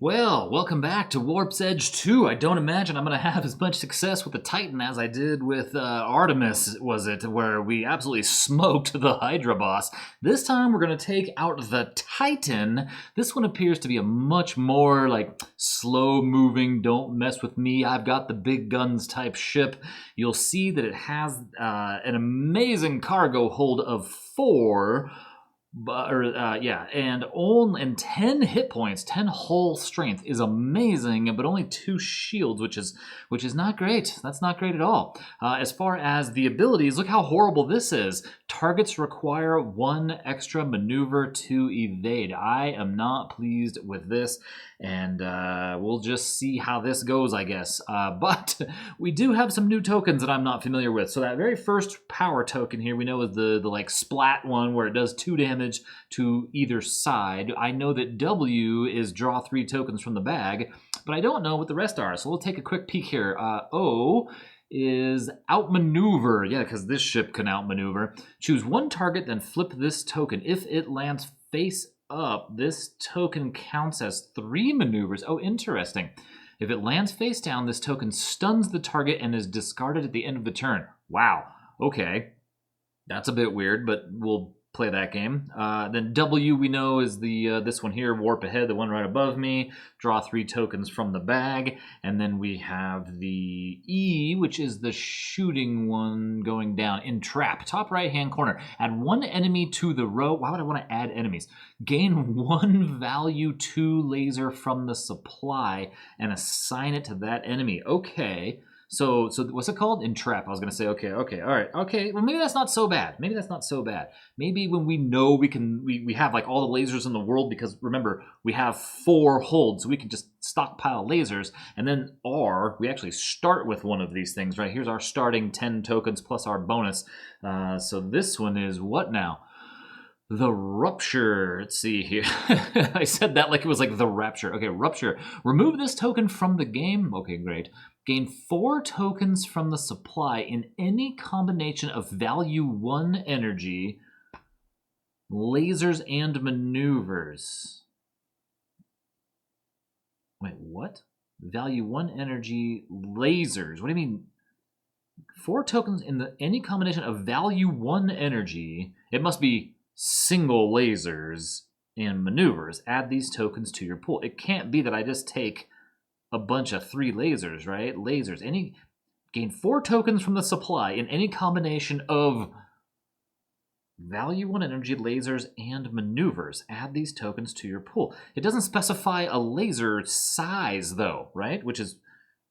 Well, welcome back to Warp's Edge 2. I don't imagine I'm going to have as much success with the Titan as I did with Artemis, was it? Where we absolutely smoked the Hydra boss. This time we're going to take out the Titan. This one appears to be a much more, slow-moving, don't mess with me, I've got the big guns type ship. You'll see that it has an amazing cargo hold of 4. And 10 hit points, 10 whole strength is amazing, but only 2 shields, which is not great. That's not great at all. As far as the abilities, look how horrible this is. Targets require 1 extra maneuver to evade. I am not pleased with this, and we'll just see how this goes, I guess. But we do have some new tokens that I'm not familiar with. So that very first power token here we know is the splat one where it does 2 damage to either side. I know that W is draw 3 tokens from the bag, but I don't know what the rest are. So we'll take a quick peek here. O is outmaneuver. Yeah, because this ship can outmaneuver. Choose 1 target, then flip this token. If it lands face up, this token counts as 3 maneuvers. Oh, interesting. If it lands face down, this token stuns the target and is discarded at the end of the turn. Wow. Okay. That's a bit weird, but we'll play that game. Then W we know is the this one here, Warp Ahead, the one right above me. Draw 3 tokens from the bag. And then we have the E, which is the shooting one going down. Entrap, top right-hand corner. Add 1 enemy to the row. Why would I want to add enemies? Gain 1 value 2 laser from the supply and assign it to that enemy. Okay. So what's it called? Entrap. I was going to say, okay, all right, okay. Well, maybe that's not so bad. Maybe when we know we have like all the lasers in the world, because remember, we have 4 holds, so we can just stockpile lasers. And then we actually start with one of these things, right? Here's our starting 10 tokens plus our bonus. So this one is what now? The Rupture. Let's see here. I said that like it was like the Rapture. Okay, Rupture. Remove this token from the game. Okay, great. Gain 4 tokens from the supply in any combination of value 1 energy, lasers, and maneuvers. Wait, what? Value 1 energy, lasers. What do you mean? 4 tokens in any combination of value 1 energy. It must be single lasers and maneuvers. Add these tokens to your pool. It can't be that I just take a bunch of 3 lasers, right? Lasers. Gain 4 tokens from the supply in any combination of value 1 energy, lasers, and maneuvers. Add these tokens to your pool. It doesn't specify a laser size though, right?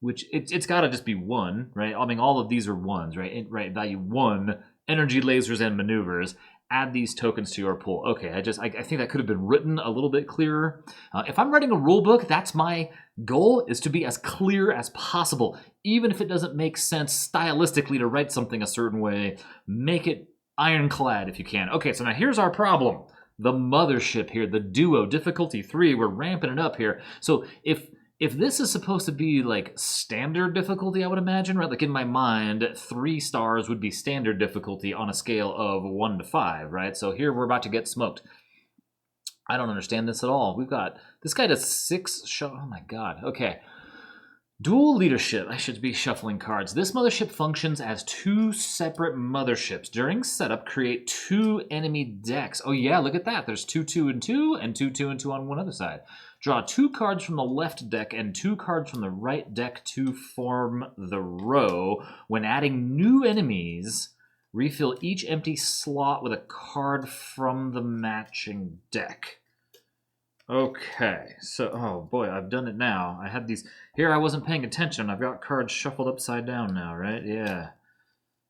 It's got to just be 1, right? I mean, all of these are 1s, right? Right. Value 1 energy, lasers, and maneuvers. Add these tokens to your pool. Okay, I think that could have been written a little bit clearer. If I'm writing a rule book, that's my goal, is to be as clear as possible. Even if it doesn't make sense stylistically to write something a certain way, make it ironclad if you can. Okay, so now here's our problem. The mothership here, the duo, difficulty 3, we're ramping it up here. So if this is supposed to be like standard difficulty, I would imagine, right? Like in my mind, 3 stars would be standard difficulty on a scale of 1 to 5, right? So here we're about to get smoked. I don't understand this at all. This guy does 6 oh my god. Okay. Dual leadership. I should be shuffling cards. This mothership functions as 2 separate motherships. During setup, create 2 enemy decks. Oh yeah, look at that. There's 2, 2, and 2, and 2, 2, and 2 on one other side. Draw 2 cards from the left deck and 2 cards from the right deck to form the row. When adding new enemies, refill each empty slot with a card from the matching deck. Okay, so, oh boy, I've done it now. I had these, here I wasn't paying attention. I've got cards shuffled upside down now, right? Yeah.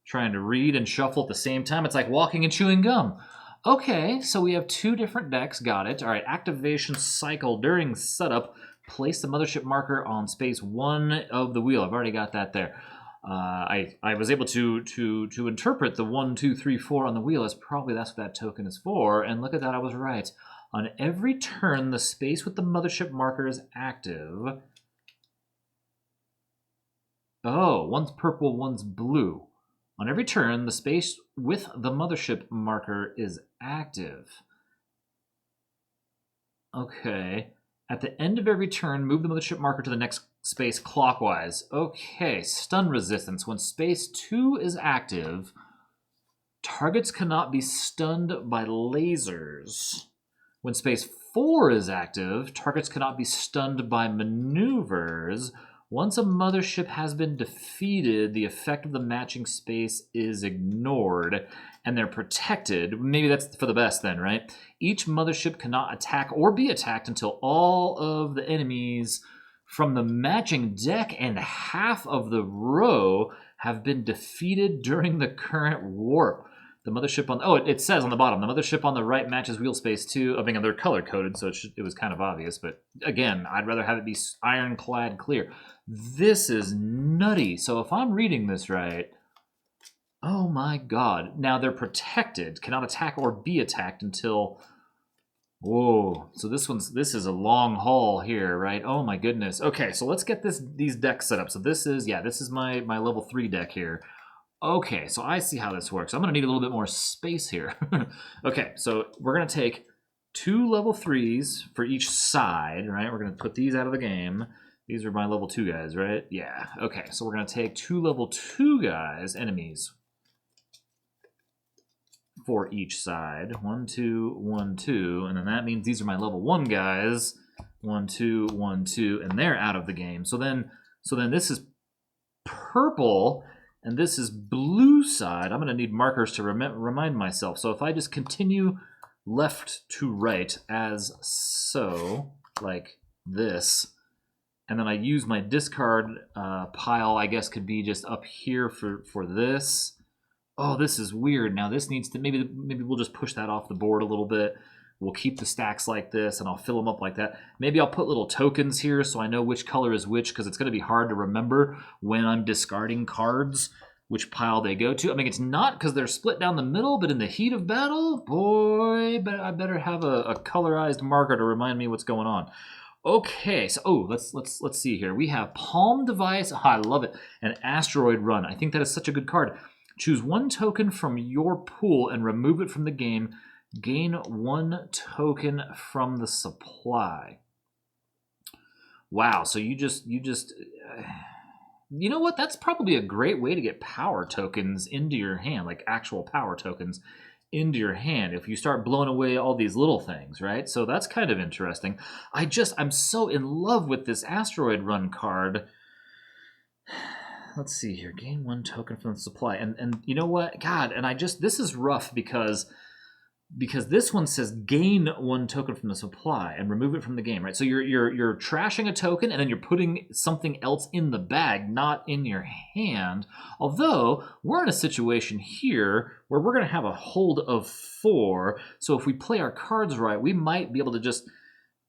Trying to read and shuffle at the same time. It's like walking and chewing gum. Okay, so we have 2 different decks. Got it. All right, activation cycle. During setup, place the mothership marker on space 1 of the wheel. I've already got that there. I was able to interpret the 1, 2, 3, 4 on the wheel as probably that's what that token is for. And look at that, I was right. On every turn, the space with the mothership marker is active. Oh, one's purple, one's blue. On every turn, the space with the mothership marker is active. Okay. At the end of every turn, move the mothership marker to the next space clockwise. Okay, stun resistance. When space 2 is active, targets cannot be stunned by lasers. When space 4 is active, targets cannot be stunned by maneuvers. Once a mothership has been defeated, the effect of the matching space is ignored, and they're protected. Maybe that's for the best then, right? Each mothership cannot attack or be attacked until all of the enemies from the matching deck and half of the row have been defeated during the current warp. The mothership on... Oh, it says on the bottom, the mothership on the right matches wheel space 2. I mean, they're color-coded, so it was kind of obvious. But again, I'd rather have it be ironclad clear. This is nutty. So if I'm reading this right... Oh my god. Now they're protected. Cannot attack or be attacked until... Whoa. So this is a long haul here, right? Oh my goodness. Okay, so let's get these decks set up. So this is my level 3 deck here. Okay, so I see how this works. I'm going to need a little bit more space here. Okay, so we're going to take 2 level 3s for each side, right? We're going to put these out of the game. These are my level 2 guys, right? Yeah, okay, so we're going to take 2 level 2 guys, enemies, for each side. 1, 2, 1, 2, and then that means these are my level 1 guys. 1, 2, 1, 2, and they're out of the game. So then this is purple... And this is blue side. I'm going to need markers to remind myself. So if I just continue left to right as so, like this, and then I use my discard pile, I guess could be just up here for this. Oh, this is weird. Now this needs to, maybe we'll just push that off the board a little bit. We'll keep the stacks like this, and I'll fill them up like that. Maybe I'll put little tokens here so I know which color is which, because it's going to be hard to remember when I'm discarding cards which pile they go to. I mean, it's not because they're split down the middle, but in the heat of battle, boy, I better have a colorized marker to remind me what's going on. Okay, so let's see here. We have Palm Device. Oh, I love it. And Asteroid Run. I think that is such a good card. Choose 1 token from your pool and remove it from the game. Gain 1 token from the supply. Wow, so you just you know what? That's probably a great way to get power tokens into your hand, like actual power tokens into your hand if you start blowing away all these little things, right? So that's kind of interesting. I'm so in love with this Asteroid Run card. Let's see here. Gain 1 token from the supply. And you know what? God, and this is rough because this one says gain 1 token from the supply and remove it from the game, right? So you're trashing a token and then you're putting something else in the bag, not in your hand. Although we're in a situation here where we're going to have a hold of 4. So if we play our cards right, we might be able to just,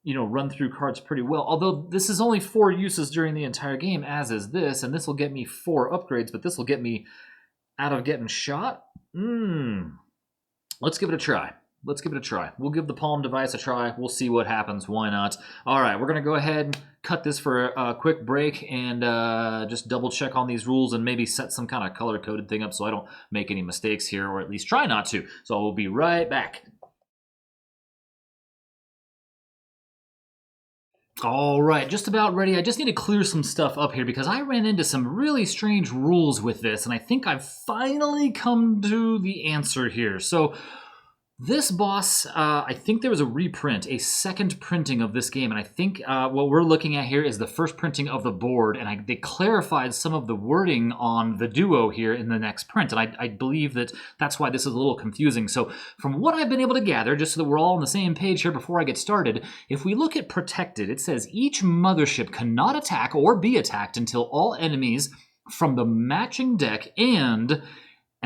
run through cards pretty well. Although this is only 4 uses during the entire game, as is this, and this will get me 4 upgrades, but this will get me out of getting shot. Let's give it a try. We'll give the Palm Device a try. We'll see what happens. Why not? All right, we're going to go ahead and cut this for a quick break and just double check on these rules and maybe set some kind of color-coded thing up so I don't make any mistakes here, or at least try not to. So we'll be right back. All right, just about ready. I just need to clear some stuff up here because I ran into some really strange rules with this, and I think I've finally come to the answer here. So this boss, I think there was a reprint, a second printing of this game, and I think what we're looking at here is the first printing of the board, and they clarified some of the wording on the duo here in the next print, and I believe that's why this is a little confusing. So from what I've been able to gather, just so that we're all on the same page here before I get started, if we look at protected, it says each mothership cannot attack or be attacked until all enemies from the matching deck and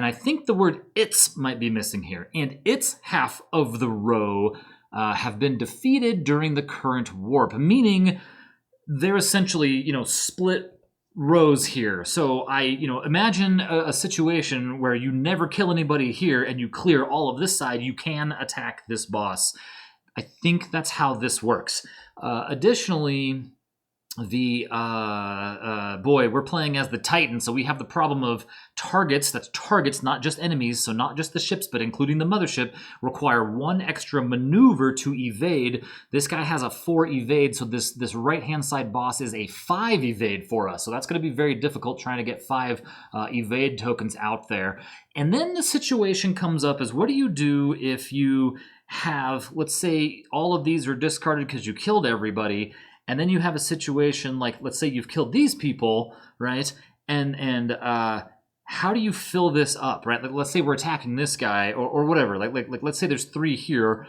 I think the word its might be missing here, and its half of the row have been defeated during the current warp, meaning they're essentially, split rows here. So imagine a situation where you never kill anybody here and you clear all of this side, you can attack this boss. I think that's how this works. Additionally, boy, we're playing as the Titan, so we have the problem of targets, that's targets, not just enemies, so not just the ships, but including the mothership, require 1 extra maneuver to evade. This guy has a 4 evade, so this right-hand side boss is a 5 evade for us, so that's going to be very difficult trying to get 5 evade tokens out there. And then the situation comes up is, what do you do if you have, let's say, all of these are discarded because you killed everybody, and then you have a situation like, let's say you've killed these people, right? And how do you fill this up, right? Like, let's say we're attacking this guy or whatever. Like let's say there's 3 here.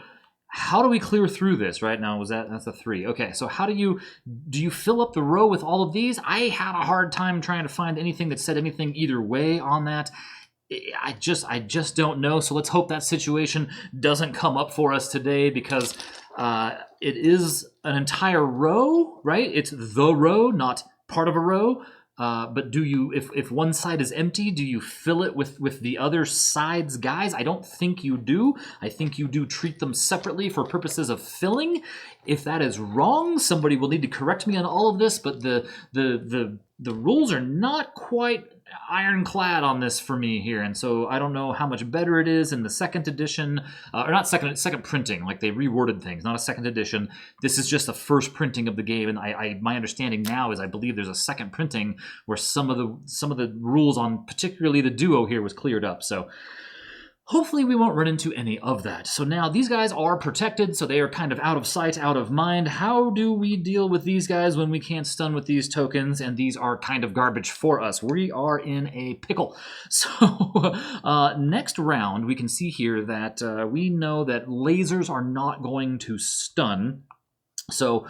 How do we clear through this, right? Now, that's a 3. Okay, so how do you fill up the row with all of these? I had a hard time trying to find anything that said anything either way on that. I just don't know. So let's hope that situation doesn't come up for us today, because it is an entire row, right? It's the row, not part of a row. But do you, if one side is empty, do you fill it with the other side's guys? I don't think you do. I think you do treat them separately for purposes of filling. If that is wrong, somebody will need to correct me on all of this, but the rules are not quite ironclad on this for me here, and so I don't know how much better it is in the 2nd edition, or not second printing, like they reworded things, not a 2nd edition. This is just a first printing of the game, and my understanding now is I believe there's a 2nd printing where some of the rules on particularly the duo here was cleared up. So hopefully we won't run into any of that. So now these guys are protected, so they are kind of out of sight, out of mind. How do we deal with these guys when we can't stun with these tokens, and these are kind of garbage for us? We are in a pickle. So next round, we can see here that we know that lasers are not going to stun. So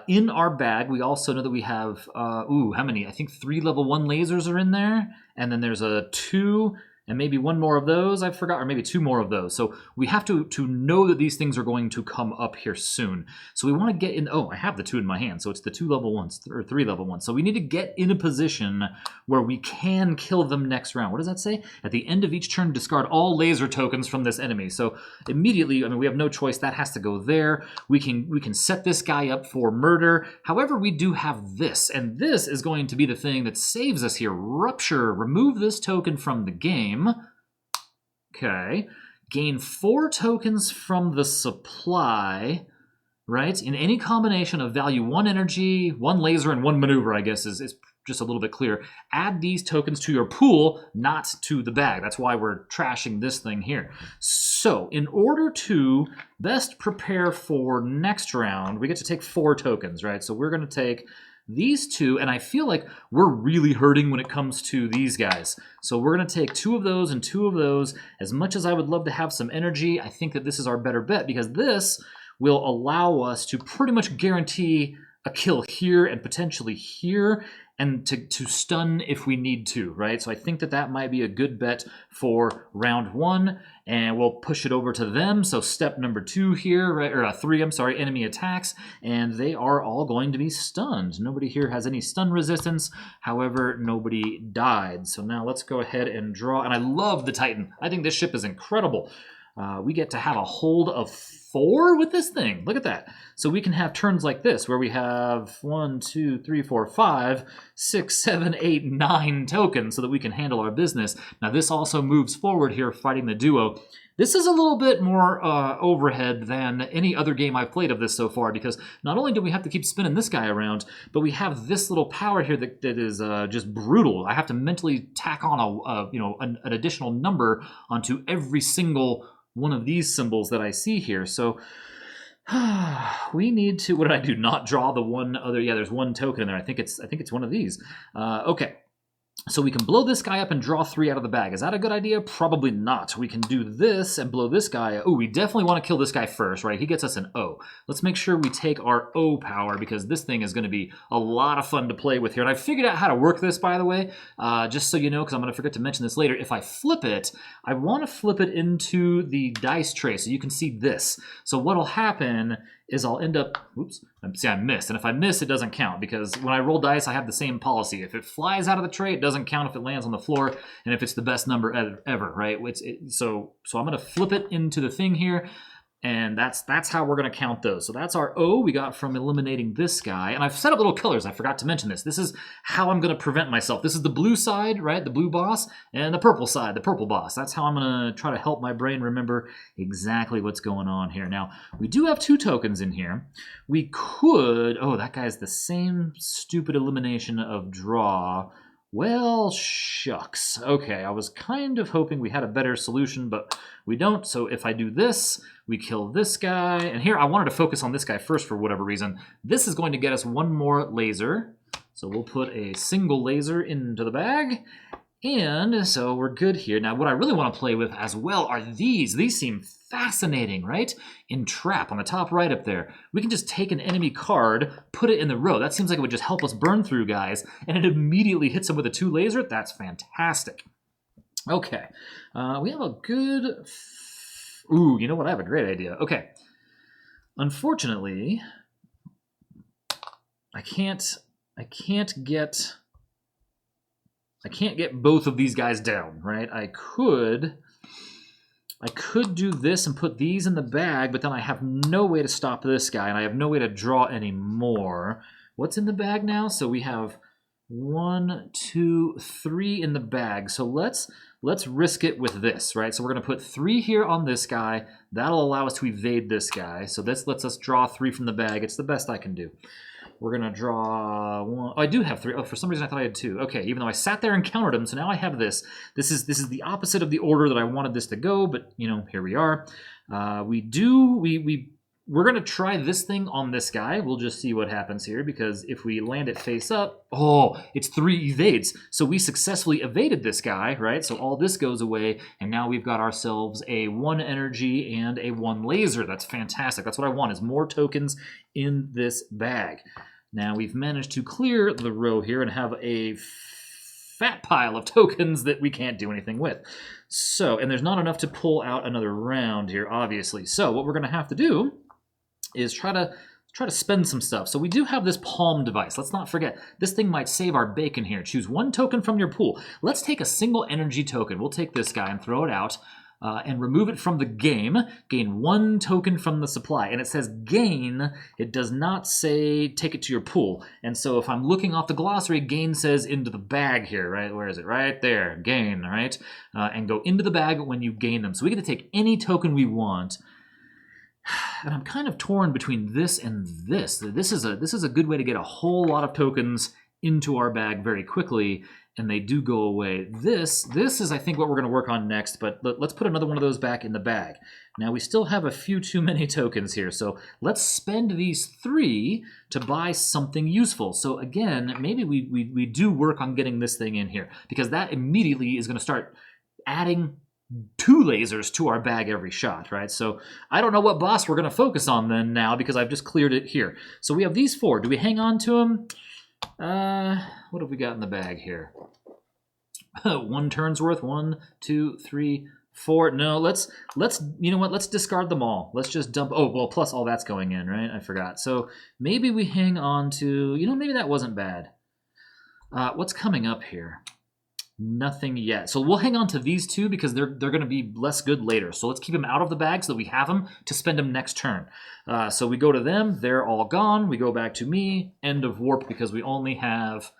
in our bag, we also know that we have, how many? I think 3 level 1 lasers are in there, and then there's a 2... and maybe 1 more of those, I forgot, or maybe 2 more of those. So we have to know that these things are going to come up here soon. So we want to get in, I have the 2 in my hand, so it's the 2 level 1s, or 3 level 1s. So we need to get in a position where we can kill them next round. What does that say? At the end of each turn, discard all laser tokens from this enemy. So immediately, we have no choice, that has to go there. We can set this guy up for murder. However, we do have this, and this is going to be the thing that saves us here. Rupture, remove this token from the game. Okay, gain 4 tokens from the supply, right? In any combination of value 1 energy, 1 laser, and 1 maneuver, I guess is just a little bit clear. Add these tokens to your pool, not to the bag. That's why we're trashing this thing here. So in order to best prepare for next round, we get to take 4 tokens, right? So we're going to take these 2, and I feel like we're really hurting when it comes to these guys. So we're going to take 2 of those and 2 of those. As much as I would love to have some energy, I think that this is our better bet, because this will allow us to pretty much guarantee a kill here and potentially here, and to stun if we need to, right? So I think that might be a good bet for round 1, and we'll push it over to them. So step number 2 here, right, or 3, I'm sorry, enemy attacks, and they are all going to be stunned. Nobody here has any stun resistance. However, nobody died. So now let's go ahead and draw, and I love the Titan. I think this ship is incredible. We get to have a hold of 4 with this thing. Look at that. So we can have turns like this, where we have 1, 2, 3, 4, 5, 6, 7, 8, 9 tokens, so that we can handle our business. Now this also moves forward here, fighting the duo. This is a little bit more overhead than any other game I've played of this so far, because not only do we have to keep spinning this guy around, but we have this little power here that is just brutal. I have to mentally tack on an additional number onto every single one of these symbols that I see here. So we need to, what did I do? Not draw the one other, yeah, there's 1 token in there. I think it's one of these. Okay. So we can blow this guy up and draw 3 out of the bag. Is that a good idea? Probably not. We can do this and blow this guy. Oh, we definitely want to kill this guy first, right? He gets us an O. Let's make sure we take our O power, because this thing is going to be a lot of fun to play with here. And I figured out how to work this, by the way, just so you know, because I'm going to forget to mention this later. If I flip it, I want to flip it into the dice tray so you can see this. So what'll happen is I'll end up, oops, see, I missed. And if I miss, it doesn't count, because when I roll dice, I have the same policy. If it flies out of the tray, it doesn't count if it lands on the floor, and if it's the best number ever, right? So I'm going to flip it into the thing here. And that's how we're going to count those. So that's our O we got from eliminating this guy. And I've set up little colors. I forgot to mention this. This is how I'm going to prevent myself. This is the blue side, right? The blue boss. And the purple side, the purple boss. That's how I'm going to try to help my brain remember exactly what's going on here. Now, we do have 2 tokens in here. We could... Oh, that guy's the same stupid elimination of draw. Well, shucks. Okay, I was kind of hoping we had a better solution, but we don't. So if I do this, we kill this guy. And here, I wanted to focus on this guy first for whatever reason. This is going to get us 1 more laser. So we'll put a single laser into the bag. And so we're good here. Now, what I really want to play with as well are these. These seem fascinating, right? In Trap, on the top right up there. We can just take an enemy card, put it in the row. That seems like it would just help us burn through guys, and it immediately hits them with a 2 laser. That's fantastic. Okay. We have a good... Ooh, you know what? I have a great idea. Okay. Unfortunately, I can't get both of these guys down, right? I could do this and put these in the bag, but then I have no way to stop this guy, and I have no way to draw any more. What's in the bag now? So we have 1, 2, 3 in the bag. So let's risk it with this, right? So we're going to put 3 here on this guy. That'll allow us to evade this guy. So this lets us draw 3 from the bag. It's the best I can do. We're going to draw 1. Oh, I do have 3. Oh, for some reason I thought I had 2. Okay, even though I sat there and counted them, so now I have this. This is the opposite of the order that I wanted this to go, but, you know, here we are. We're going to try this thing on this guy. We'll just see what happens here, because if we land it face up, oh, it's 3 evades. So we successfully evaded this guy, right? So all this goes away, and now we've got ourselves a 1 energy and a 1 laser. That's fantastic. That's what I want, is more tokens in this bag. Now we've managed to clear the row here and have a fat pile of tokens that we can't do anything with. So, and there's not enough to pull out another round here, obviously. So what we're going to have to do is try to spend some stuff. So we do have this palm device. Let's not forget, this thing might save our bacon here. Choose 1 token from your pool. Let's take a single energy token. We'll take this guy and throw it out. And remove it from the game. Gain 1 token from the supply. And it says gain. It does not say take it to your pool. And so if I'm looking off the glossary, gain says into the bag here, right? Where is it? Right there. Gain, right? And go into the bag when you gain them. So we get to take any token we want. And I'm kind of torn between this and this. This is a good way to get a whole lot of tokens into our bag very quickly, and they do go away. This is, I think, what we're going to work on next, but let's put another one of those back in the bag. Now, we still have a few too many tokens here, so let's spend these 3 to buy something useful. So again, maybe we do work on getting this thing in here, because that immediately is going to start adding 2 lasers to our bag every shot, right? So I don't know what boss we're going to focus on then now, because I've just cleared it here. So we have these 4. Do we hang on to them? What have we got in the bag here? 1 turn's worth. 1, 2, 3, 4. No, let's you know what? Let's discard them all. Let's just dump. Oh, well, plus all that's going in, right? I forgot. So maybe we hang on to, you know, maybe that wasn't bad. What's coming up here? Nothing yet. So we'll hang on to these 2 because they're going to be less good later. So let's keep them out of the bag so that we have them to spend them next turn. So we go to them. They're all gone. We go back to me. End of warp, because we only have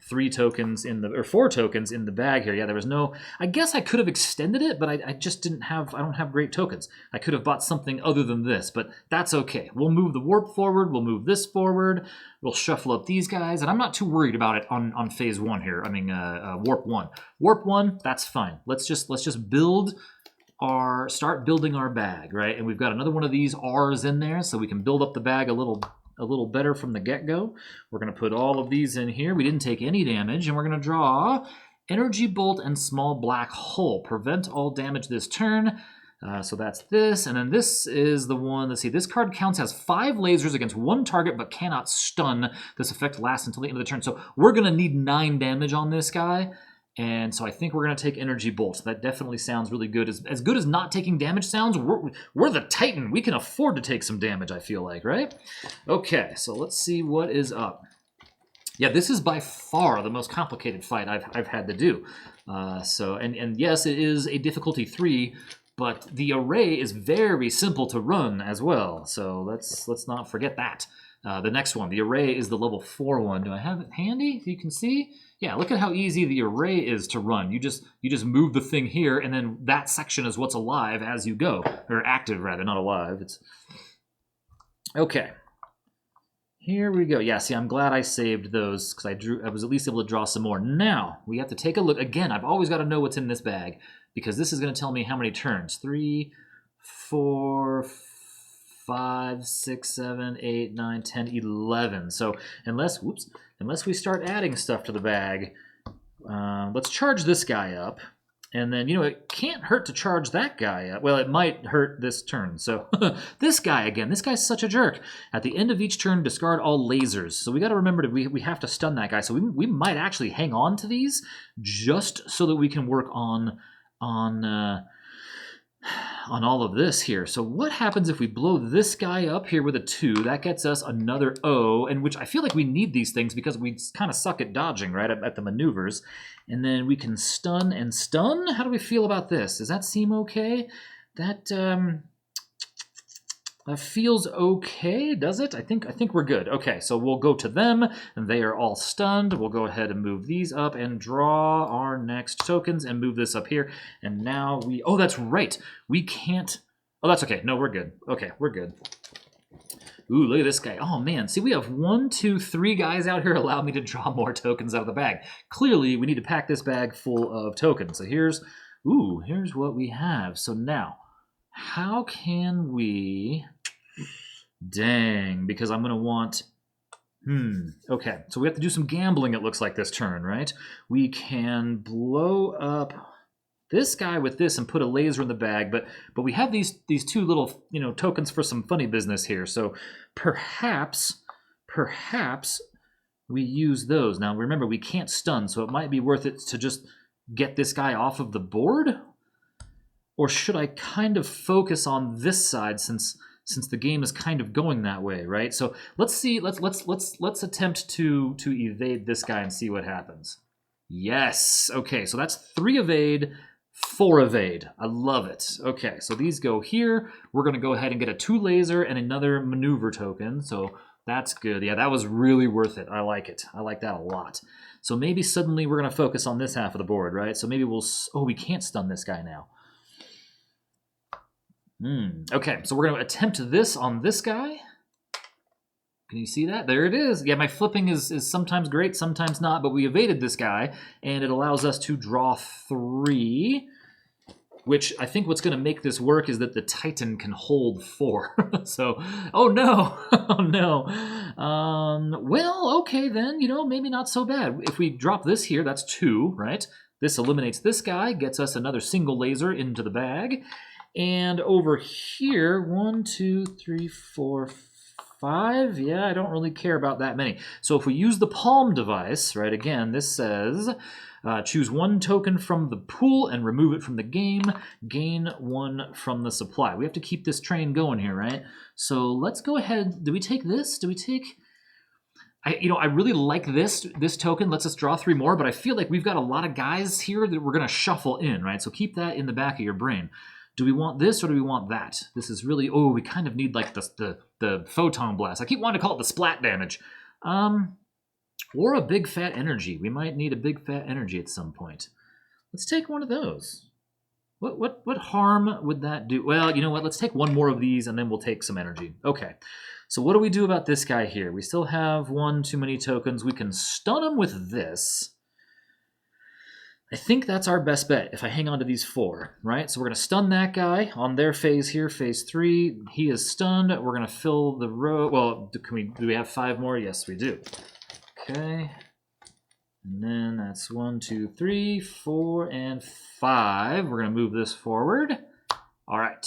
3 tokens in the, or 4 tokens in the bag here. Yeah, there was no, I guess I could have extended it, but I just didn't have, I don't have great tokens. I could have bought something other than this, but that's okay. We'll move the warp forward. We'll move this forward. We'll shuffle up these guys, and I'm not too worried about it on phase 1 here. I mean, warp 1. Warp 1, that's fine. Let's just start building our bag, right? And we've got another one of these R's in there, so we can build up the bag a little better from the get-go. We're going to put all of these in here. We didn't take any damage, and we're going to draw Energy Bolt and Small Black Hole. Prevent all damage this turn. So that's this, and then this is the one. Let's see, this card counts as 5 lasers against 1 target, but cannot stun. This effect lasts until the end of the turn. So we're going to need 9 damage on this guy. And so I think we're going to take Energy Bolt. That definitely sounds really good. As good as not taking damage sounds, we're the Titan. We can afford to take some damage, I feel like, right? Okay, so let's see what is up. Yeah, this is by far the most complicated fight I've had to do. And yes, it is a difficulty 3, but the array is very simple to run as well. So let's not forget that. The next one, the array, is the level 4 one. Do I have it handy? You can see. Yeah, look at how easy the array is to run. You just move the thing here, and then that section is what's alive as you go, or active rather, not alive. It's okay. Here we go. Yeah, see, I'm glad I saved those because I was at least able to draw some more. Now we have to take a look again. I've always got to know what's in this bag because this is going to tell me how many turns. 3, 4, 5, 6, 7, 8, 9, 10, 11. So unless we start adding stuff to the bag, let's charge this guy up. And then, it can't hurt to charge that guy up. Well, it might hurt this turn. So this guy again, this guy's such a jerk. At the end of each turn, discard all lasers. So we got to remember that we have to stun that guy. So we might actually hang on to these just so that we can work on all of this here. So what happens if we blow this guy up here with a 2? That gets us another O, and which I feel like we need these things because we kind of suck at dodging, right, at the maneuvers. And then we can stun and stun. How do we feel about this? Does that seem okay? That feels okay, does it? I think we're good. Okay, so we'll go to them, and they are all stunned. We'll go ahead and move these up and draw our next tokens and move this up here. And now oh, that's right. We can't, oh, that's okay. No, we're good. Okay, we're good. Ooh, look at this guy. Oh, man. See, we have 1, 2, 3 guys out here allow me to draw more tokens out of the bag. Clearly, we need to pack this bag full of tokens. So here's what we have. So now, how can we... Dang, because I'm going to want... Okay, so we have to do some gambling, it looks like, this turn, right? We can blow up this guy with this and put a laser in the bag, but we have these 2 little, tokens for some funny business here. So perhaps we use those. Now, remember, we can't stun, so it might be worth it to just get this guy off of the board? Or should I kind of focus on this side since the game is kind of going that way, right? So let's see. Let's attempt to evade this guy and see what happens. Yes. Okay. So that's 3 evade, 4 evade. I love it. Okay. So these go here. We're gonna go ahead and get a 2 laser and another maneuver token. So that's good. Yeah, that was really worth it. I like it. I like that a lot. So maybe suddenly we're gonna focus on this half of the board, right? So maybe we'll. Oh, we can't stun this guy now. Okay, so we're going to attempt this on this guy. Can you see that? There it is. Yeah, my flipping is sometimes great, sometimes not, but we evaded this guy, and it allows us to draw 3, which I think what's going to make this work is that the Titan can hold 4. So, oh no, oh no. Well, okay then, maybe not so bad. If we drop this here, that's 2, right? This eliminates this guy, gets us another single laser into the bag. And over here, 1, 2, 3, 4, 5. Yeah, I don't really care about that many. So if we use the palm device, right, again, this says choose 1 token from the pool and remove it from the game. Gain 1 from the supply. We have to keep this train going here, right? So let's go ahead. Do we take this? Do we take... I really like this token. Lets us draw 3 more, but I feel like we've got a lot of guys here that we're going to shuffle in, right? So keep that in the back of your brain. Do we want this or do we want that? This is really, we kind of need like the photon blast. I keep wanting to call it the splat damage. Or a big fat energy. We might need a big fat energy at some point. Let's take one of those. What harm would that do? Well, you know what? Let's take 1 more of these and then we'll take some energy. Okay. So what do we do about this guy here? We still have 1 too many tokens. We can stun him with this. I think that's our best bet if I hang on to these 4, right? So we're going to stun that guy on their phase here, phase 3. He is stunned. We're going to fill the row. Well, do we have 5 more? Yes, we do. Okay. And then that's 1, 2, 3, 4, and 5. We're going to move this forward. All right.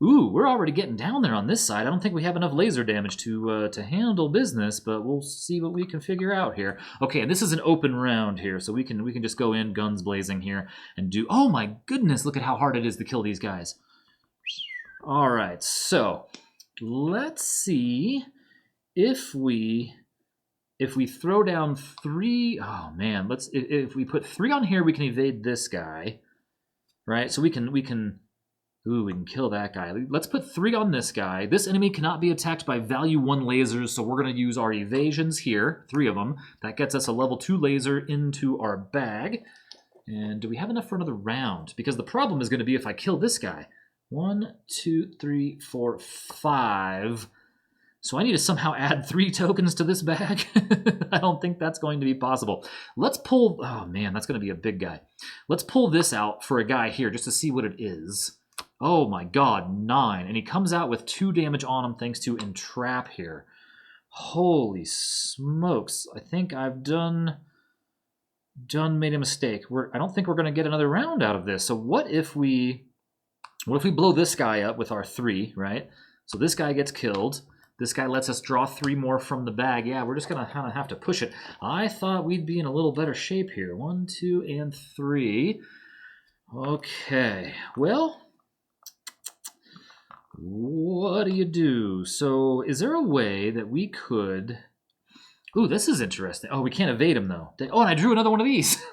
Ooh, we're already getting down there on this side. I don't think we have enough laser damage to handle business, but we'll see what we can figure out here. Okay, and this is an open round here, so we can just go in guns blazing here and do... Oh my goodness, look at how hard it is to kill these guys. All right, so let's see if we throw down 3... Oh man, if we put 3 on here, we can evade this guy. right? So we can ooh, we can kill that guy. Let's put 3 on this guy. This enemy cannot be attacked by value 1 lasers, so we're going to use our evasions here, 3 of them. That gets us a level 2 laser into our bag. And do we have enough for another round? Because the problem is going to be if I kill this guy. 1, 2, 3, 4, 5. So I need to somehow add 3 tokens to this bag. I don't think that's going to be possible. Let's pull... Oh, man, that's going to be a big guy. Let's pull this out for a guy here just to see what it is. Oh, my God, 9. And he comes out with 2 damage on him thanks to Entrap here. Holy smokes. I think I've made a mistake. I don't think we're going to get another round out of this. So what if we blow this guy up with our 3, right? So this guy gets killed. This guy lets us draw 3 more from the bag. Yeah, we're just going to kind of have to push it. I thought we'd be in a little better shape here. 1, 2, and 3. Okay, well, what do you do? So is there a way that we could... Ooh, this is interesting. Oh, we can't evade him, though. Oh, and I drew another one of these.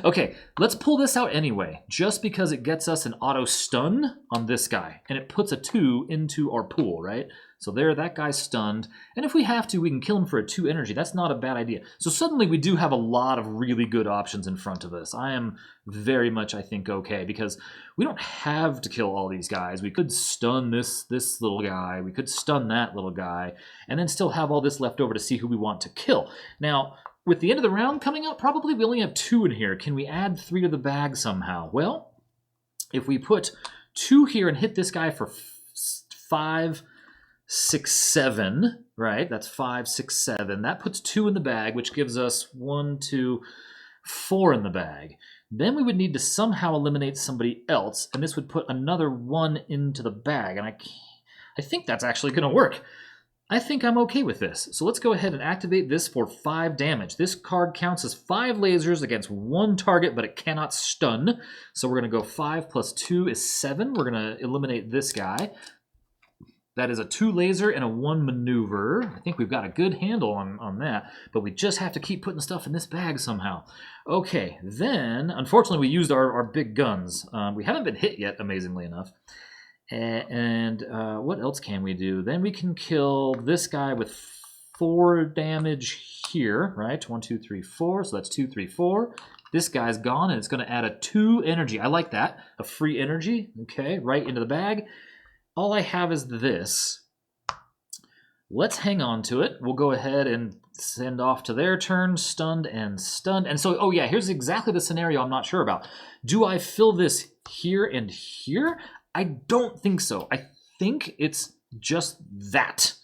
Okay, let's pull this out anyway, just because it gets us an auto stun on this guy, and it puts a 2 into our pool, right? So there, that guy's stunned. And if we have to, we can kill him for a 2 energy. That's not a bad idea. So suddenly we do have a lot of really good options in front of us. I am very much, I think, okay, because we don't have to kill all these guys. We could stun this little guy. We could stun that little guy, and then still have all this left over to see who we want to kill. Now, with the end of the round coming up, probably we only have 2 in here. Can we add 3 to the bag somehow? Well, if we put 2 here and hit this guy for 5, 6, 7, right? That's 5, 6, 7. That puts 2 in the bag, which gives us 1, 2, 4 in the bag. Then we would need to somehow eliminate somebody else, and this would put another 1 into the bag. And I think that's actually going to work. I think I'm okay with this. So let's go ahead and activate this for 5 damage. This card counts as 5 lasers against 1 target, but it cannot stun. So we're going to go 5 plus 2 is 7. We're going to eliminate this guy. That is a 2 laser and a 1 maneuver. I think we've got a good handle on that, but we just have to keep putting stuff in this bag somehow. Okay, then, unfortunately, we used our big guns. We haven't been hit yet, amazingly enough. And what else can we do? Then we can kill this guy with 4 damage here, right? 1, 2, 3, 4. So that's 2, 3, 4. This guy's gone, and it's going to add a 2 energy. I like that. A free energy, okay, right into the bag. All I have is this. Let's hang on to it. We'll go ahead and send off to their turn, stunned and stunned. And so, oh yeah, here's exactly the scenario I'm not sure about. Do I fill this here and here? I don't think so. I think it's just that,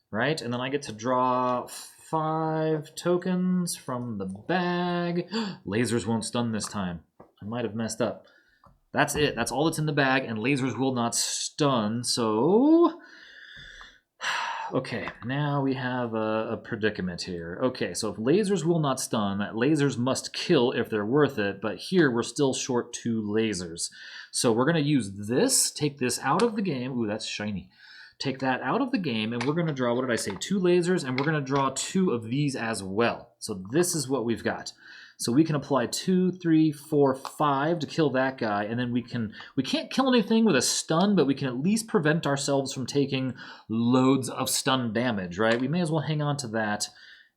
right? And then I get to draw 5 tokens from the bag. Lasers won't stun this time. I might have messed up. That's it. That's all that's in the bag, and lasers will not stun, so... Okay, now we have a predicament here. Okay, so if lasers will not stun, lasers must kill if they're worth it, but here we're still short 2 lasers. So we're going to use this, take this out of the game. Ooh, that's shiny. Take that out of the game, and we're going to draw, what did I say, 2 lasers, and we're going to draw 2 of these as well. So this is what we've got. So we can apply 2, 3, 4, 5 to kill that guy, and then we can't kill anything with a stun, but we can at least prevent ourselves from taking loads of stun damage, right? We may as well hang on to that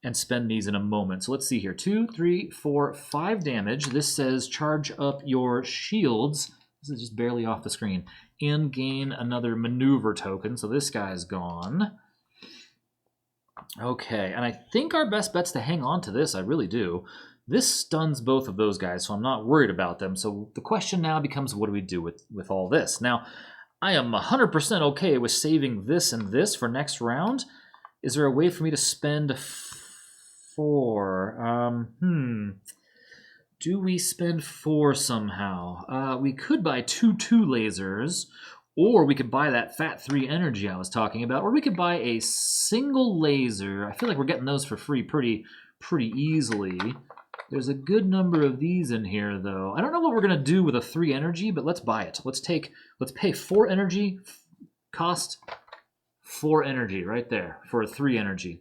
and spend these in a moment. So let's see here. 2, 3, 4, 5 damage. This says charge up your shields. This is just barely off the screen. And gain another maneuver token. So this guy's gone. Okay, and I think our best bet's to hang on to this. I really do. This stuns both of those guys, so I'm not worried about them. So the question now becomes, what do we do with all this? Now, I am 100% okay with saving this and this for next round. Is there a way for me to spend 4? Do we spend 4 somehow? We could buy 2 lasers, or we could buy that fat 3 energy I was talking about, or we could buy a single laser. I feel like we're getting those for free pretty easily. There's a good number of these in here, though. I don't know what we're going to do with a 3 energy, but let's buy it. Let's pay 4 energy, cost 4 energy right there for a 3 energy.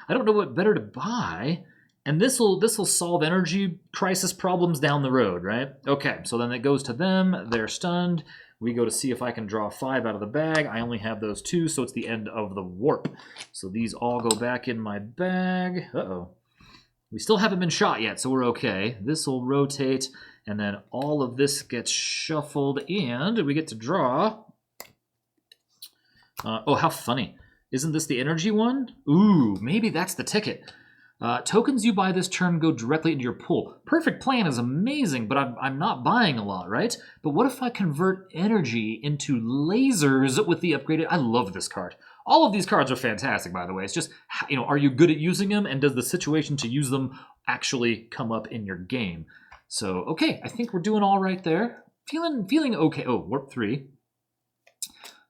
I don't know what better to buy. And this'll solve energy crisis problems down the road, right? Okay, so then it goes to them. They're stunned. We go to see if I can draw 5 out of the bag. I only have those 2, so it's the end of the warp. So these all go back in my bag. Uh-oh. We still haven't been shot yet, so we're okay. This will rotate, and then all of this gets shuffled, and we get to draw. Oh, how funny. Isn't this the energy one? Ooh, maybe that's the ticket. Tokens you buy this turn go directly into your pool. Perfect Plan is amazing, but I'm not buying a lot, right? But what if I convert energy into lasers with the upgraded... I love this card. All of these cards are fantastic, by the way. It's just, are you good at using them, and does the situation to use them actually come up in your game? So, okay, I think we're doing all right there. Feeling okay. Oh, Warp 3.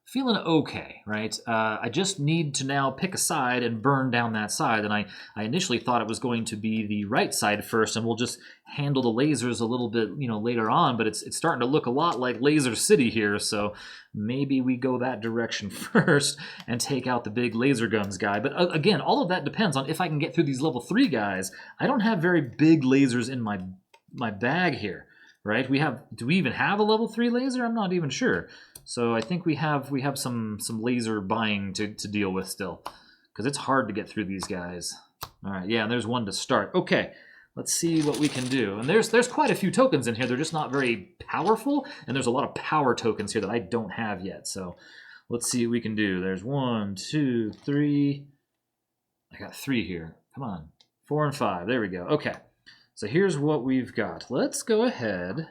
Feeling okay, right? I just need to now pick a side and burn down that side. And I initially thought it was going to be the right side first, and we'll just handle the lasers a little bit, later on. But it's starting to look a lot like Laser City here, so maybe we go that direction first and take out the big laser guns guy. But again, all of that depends on if I can get through these level 3 guys. I don't have very big lasers in my bag here, right? Do we even have a level 3 laser? I'm not even sure. So I think we have some laser buying to deal with still, because it's hard to get through these guys. All right, yeah, and there's one to start. Okay, let's see what we can do. And there's quite a few tokens in here. They're just not very powerful, and there's a lot of power tokens here that I don't have yet. So let's see what we can do. There's 1, 2, 3. I got 3 here. Come on, 4 and 5. There we go. Okay, so here's what we've got. Let's go ahead.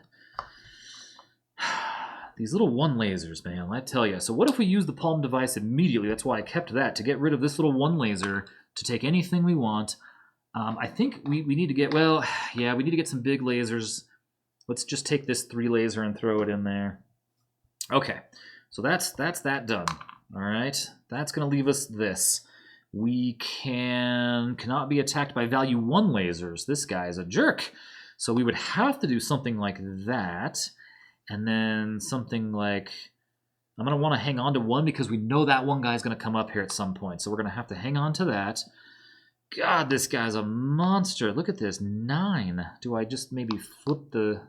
These little 1 lasers, man, I tell you. So what if we use the palm device immediately? That's why I kept that, to get rid of this little 1 laser, to take anything we want. I think we need to get, well, yeah, we need to get some big lasers. Let's just take this 3 laser and throw it in there. Okay, so that's that done. All right, that's going to leave us this. We cannot be attacked by value 1 lasers. This guy is a jerk. So we would have to do something like that. And then something like, I'm going to want to hang on to 1 because we know that 1 guy is going to come up here at some point. So we're going to have to hang on to that. God, this guy's a monster. Look at this, 9. Do I just maybe flip the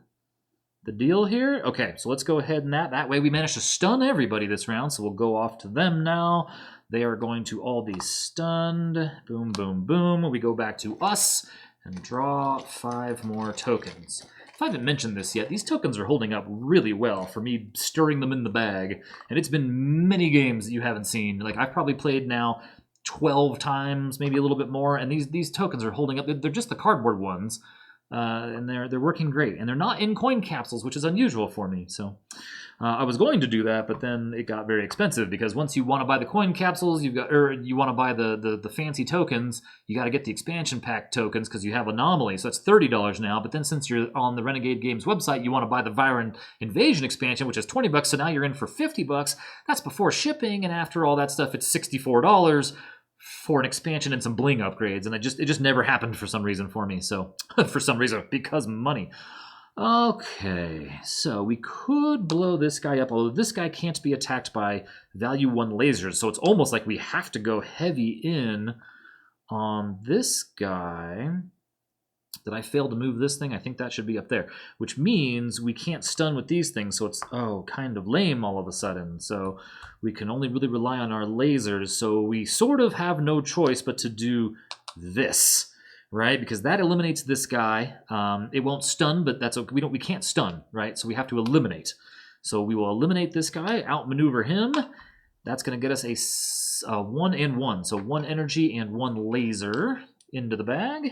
deal here? Okay, so let's go ahead and that way we managed to stun everybody this round. So we'll go off to them now. They are going to all be stunned. Boom, boom, boom. We go back to us and draw 5 more tokens. If I haven't mentioned this yet, these tokens are holding up really well for me stirring them in the bag. And it's been many games that you haven't seen. Like, I've probably played now 12 times, maybe a little bit more, and these tokens are holding up. They're just the cardboard ones, and they're working great. And they're not in coin capsules, which is unusual for me. So I was going to do that, but then it got very expensive because once you want to buy the coin capsules, you want to buy the fancy tokens, you got to get the expansion pack tokens because you have Anomaly. So that's $30 now. But then since you're on the Renegade Games website, you want to buy the Viren Invasion expansion, which is $20. So now you're in for $50. That's before shipping, and after all that stuff, it's $64 for an expansion and some bling upgrades. And it just never happened for some reason for me. So for some reason, because money. Okay, so we could blow this guy up, although this guy can't be attacked by value 1 lasers, so it's almost like we have to go heavy in on this guy. Did I fail to move this thing? I think that should be up there, which means we can't stun with these things, so it's, kind of lame all of a sudden. So we can only really rely on our lasers, so we sort of have no choice but to do this. Right, because that eliminates this guy. It won't stun, but that's okay. We can't stun, right? So we have to eliminate. So we will eliminate this guy, outmaneuver him. That's going to get us a 1 and 1. So 1 energy and 1 laser into the bag.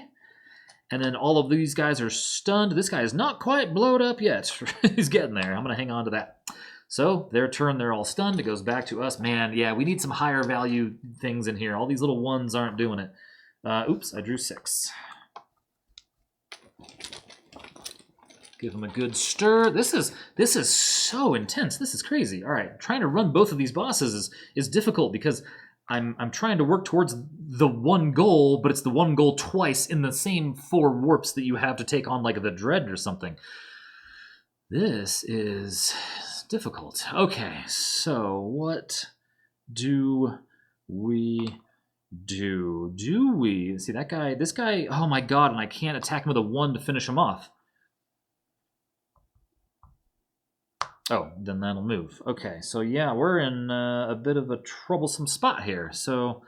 And then all of these guys are stunned. This guy is not quite blowed up yet. He's getting there. I'm going to hang on to that. So their turn, they're all stunned. It goes back to us. Man, yeah, we need some higher value things in here. All these little ones aren't doing it. Oops, I drew 6. Give him a good stir. This is so intense. This is crazy. All right, trying to run both of these bosses is difficult because I'm trying to work towards the 1 goal, but it's the 1 goal twice in the same 4 warps that you have to take on, like the Dread or something. This is difficult. Okay, so what do we Do we? See, that guy, this guy, oh my god, and I can't attack him with a 1 to finish him off. Oh, then that'll move. Okay, so yeah, we're in a bit of a troublesome spot here. So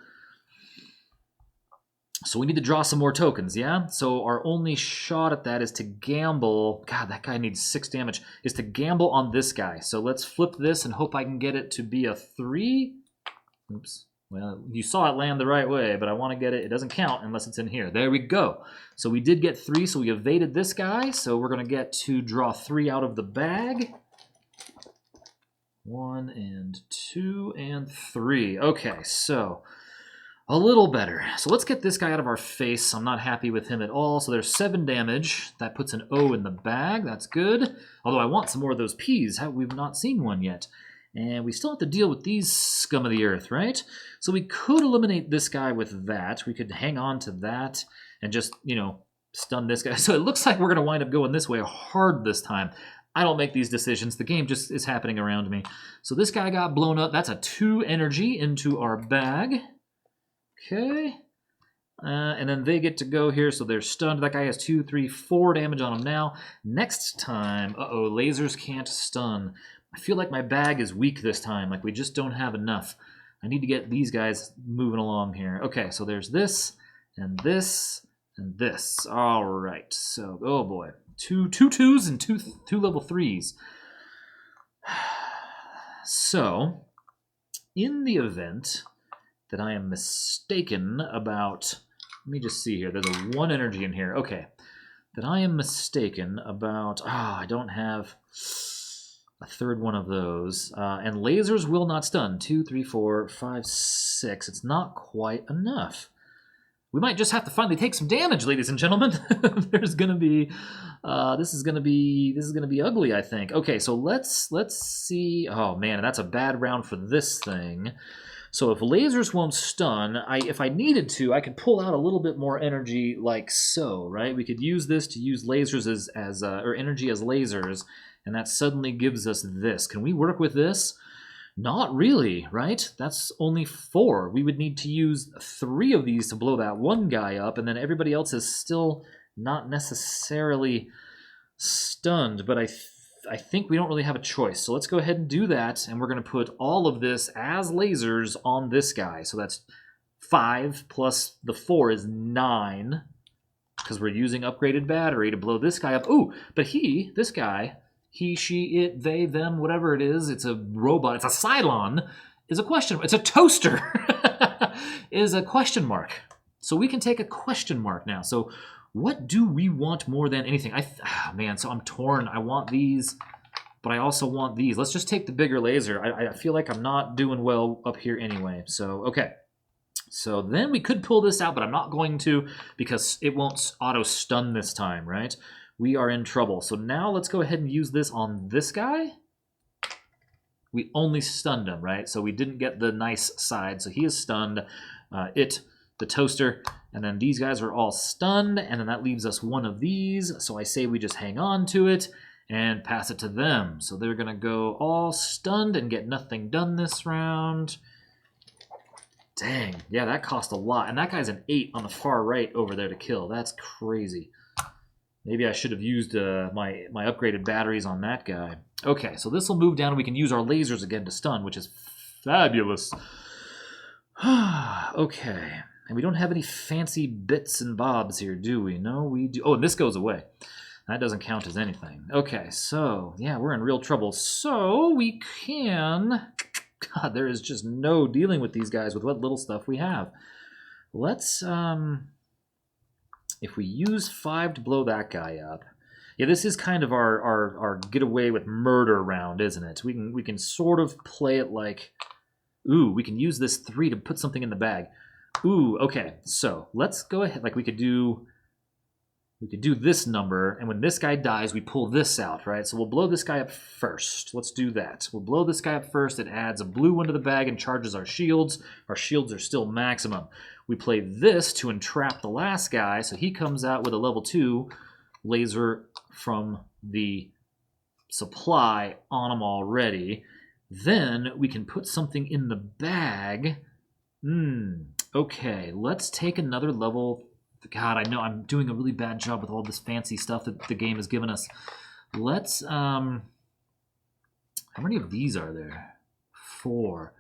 we need to draw some more tokens, yeah? So our only shot at that is to gamble. God, that guy needs 6 damage. Is to gamble on this guy. So let's flip this and hope I can get it to be a 3. Oops. Well, you saw it land the right way, but I want to get it. It doesn't count unless it's in here. There we go. So we did get 3, so we evaded this guy. So we're going to get to draw 3 out of the bag. 1 and 2 and 3. Okay, so a little better. So let's get this guy out of our face. I'm not happy with him at all. So there's 7 damage. That puts an O in the bag. That's good. Although I want some more of those P's. We've not seen one yet. And we still have to deal with these scum of the earth, right? So we could eliminate this guy with that. We could hang on to that and just, you know, stun this guy. So it looks like we're going to wind up going this way hard this time. I don't make these decisions. The game just is happening around me. So this guy got blown up. That's a 2 energy into our bag. Okay. And then they get to go here, so they're stunned. That guy has 2, 3, 4 damage on him now. Next time, uh-oh, lasers can't stun. I feel like my bag is weak this time. Like we just don't have enough. I need to get these guys moving along here. Okay, so there's this, and this, and this. All right, so, oh boy. Two 2s and two level 3s. So, in the event that I am mistaken about... Let me just see here. There's a 1 energy in here. Okay. That I am mistaken about... I don't have a 3rd one of those. And lasers will not stun. 2, 3, 4, 5, 6. It's not quite enough. We might just have to finally take some damage, ladies and gentlemen. There's gonna be, this is gonna be ugly, I think. Okay, so let's see. Oh man, that's a bad round for this thing. So if lasers won't stun, if I needed to, I could pull out a little bit more energy, like so, right? We could use this to use lasers or energy as lasers, and that suddenly gives us this. Can we work with this? Not really, right? That's only 4. We would need to use 3 of these to blow that one guy up, and then everybody else is still not necessarily stunned, but I think we don't really have a choice. So let's go ahead and do that, and we're going to put all of this as lasers on this guy. So that's 5 plus the 4 is 9, because we're using upgraded battery to blow this guy up. Ooh, but this guy... He, she, it, they, them, whatever it is, it's a robot, it's a Cylon, is a question, it's a toaster, is a question mark. So we can take a question mark now. So what do we want more than anything? Man, so I'm torn. I want these, but I also want these. Let's just take the bigger laser. I feel like I'm not doing well up here anyway. So, okay. So then we could pull this out, but I'm not going to because it won't auto-stun this time, right? We are in trouble. So now let's go ahead and use this on this guy. We only stunned him, right? So we didn't get the nice side. So he is stunned. The toaster, and then these guys are all stunned, and then that leaves us 1 of these. So I say we just hang on to it and pass it to them. So they're going to go all stunned and get nothing done this round. Dang. Yeah, that cost a lot. And that guy's an 8 on the far right over there to kill. That's crazy. Maybe I should have used my upgraded batteries on that guy. Okay, so this will move down and we can use our lasers again to stun, which is fabulous. Okay, and we don't have any fancy bits and bobs here, do we? No, we do. Oh, and this goes away. That doesn't count as anything. Okay, so, yeah, we're in real trouble. So, we can... God, there is just no dealing with these guys with what little stuff we have. Let's, if we use 5 to blow that guy up, yeah, this is kind of our get away with murder round, isn't it? We can sort of play it like, ooh, we can use this 3 to put something in the bag. Ooh, okay, so let's go ahead. Like we could do this number, and when this guy dies, we pull this out, right? So we'll blow this guy up first. Let's do that. We'll blow this guy up first. It adds a blue one to the bag and charges our shields. Our shields are still maximum. We play this to entrap the last guy, so he comes out with a level 2 laser from the supply on him already. Then we can put something in the bag. Okay, let's take another level. God, I know I'm doing a really bad job with all this fancy stuff that the game has given us. Let's, how many of these are there? 4.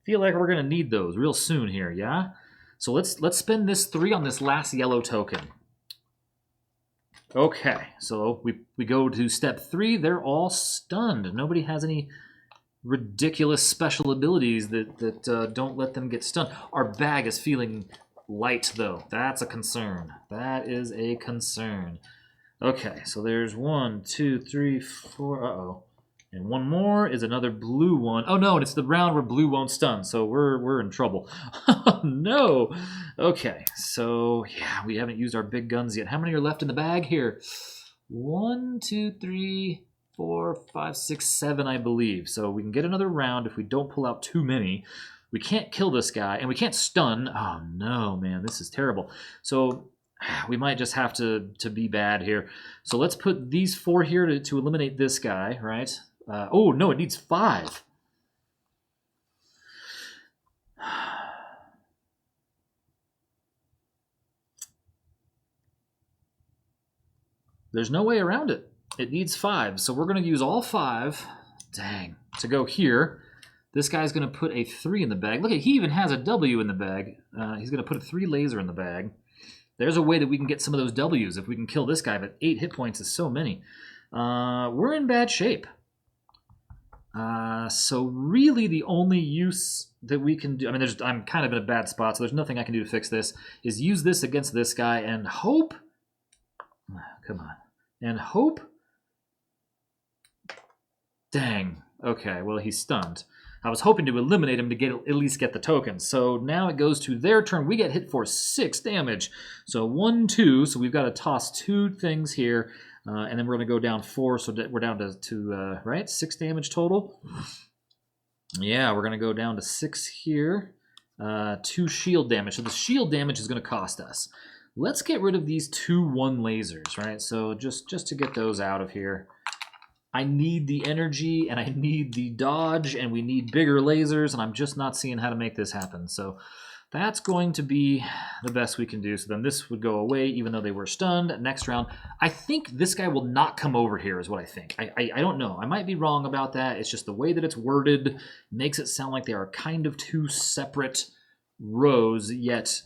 Feel like we're gonna need those real soon here, yeah? So let's spend this 3 on this last yellow token. Okay, so we go to step 3. They're all stunned. Nobody has any ridiculous special abilities that don't let them get stunned. Our bag is feeling light, though. That's a concern. That is a concern. Okay, so there's 1, 2, 3, 4. Uh-oh. And one more is another blue one. Oh, no, and it's the round where blue won't stun, so we're in trouble. Oh, no. Okay, so, yeah, we haven't used our big guns yet. How many are left in the bag here? 1, 2, 3, 4, 5, 6, 7, I believe. So we can get another round if we don't pull out too many. We can't kill this guy, and we can't stun. Oh, no, man, this is terrible. So we might just have to be bad here. So let's put these 4 here to eliminate this guy, right? Oh, no, it needs 5. There's no way around it. It needs 5, so we're going to use all 5, dang, to go here. This guy's going to put a 3 in the bag. Look, he even has a W in the bag. He's going to put a 3 laser in the bag. There's a way that we can get some of those W's if we can kill this guy, but 8 hit points is so many. We're in bad shape. So really the only use that we can do, I mean, I'm kind of in a bad spot, so there's nothing I can do to fix this, is use this against this guy and hope, come on, and hope, dang, okay, well, he's stunned. I was hoping to eliminate him to at least get the token. So now it goes to their turn. We get hit for 6 damage. So 1, 2, so we've got to toss 2 things here. And then we're going to go down 4, so we're down to right? 6 damage total. Yeah, we're going to go down to 6 here. 2 shield damage. So the shield damage is going to cost us. Let's get rid of these 2-1 lasers, right? So just to get those out of here. I need the energy, and I need the dodge, and we need bigger lasers, and I'm just not seeing how to make this happen. So that's going to be the best we can do. So then this would go away, even though they were stunned. Next round, I think this guy will not come over here is what I think. I don't know. I might be wrong about that. It's just the way that it's worded makes it sound like they are kind of 2 separate rows, yet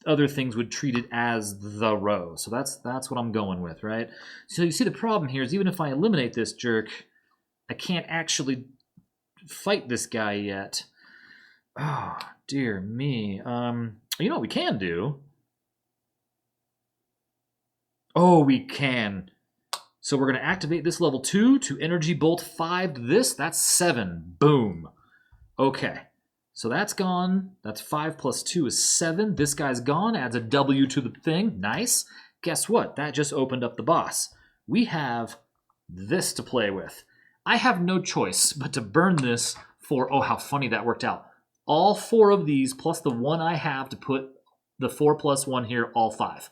other things would treat it as the row. So that's what I'm going with, right? So you see the problem here is even if I eliminate this jerk, I can't actually fight this guy yet. Oh, dear me. You know what we can do? Oh, we can. So we're going to activate this level 2 to energy bolt 5 to this. That's 7. Boom. Okay. So that's gone. That's 5 plus 2 is 7. This guy's gone. Adds a W to the thing. Nice. Guess what? That just opened up the boss. We have this to play with. I have no choice but to burn this for... Oh, how funny that worked out. All 4 of these plus the 1 I have to put the 4 plus 1 here, all 5.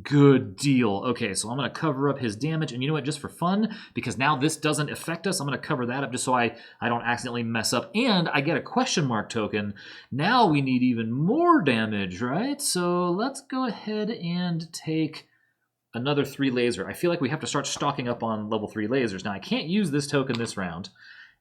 Good deal. Okay, so I'm going to cover up his damage. And you know what? Just for fun, because now this doesn't affect us, I'm going to cover that up just so I don't accidentally mess up. And I get a question mark token. Now we need even more damage, right? So let's go ahead and take another 3 laser. I feel like we have to start stocking up on level 3 lasers. Now, I can't use this token this round.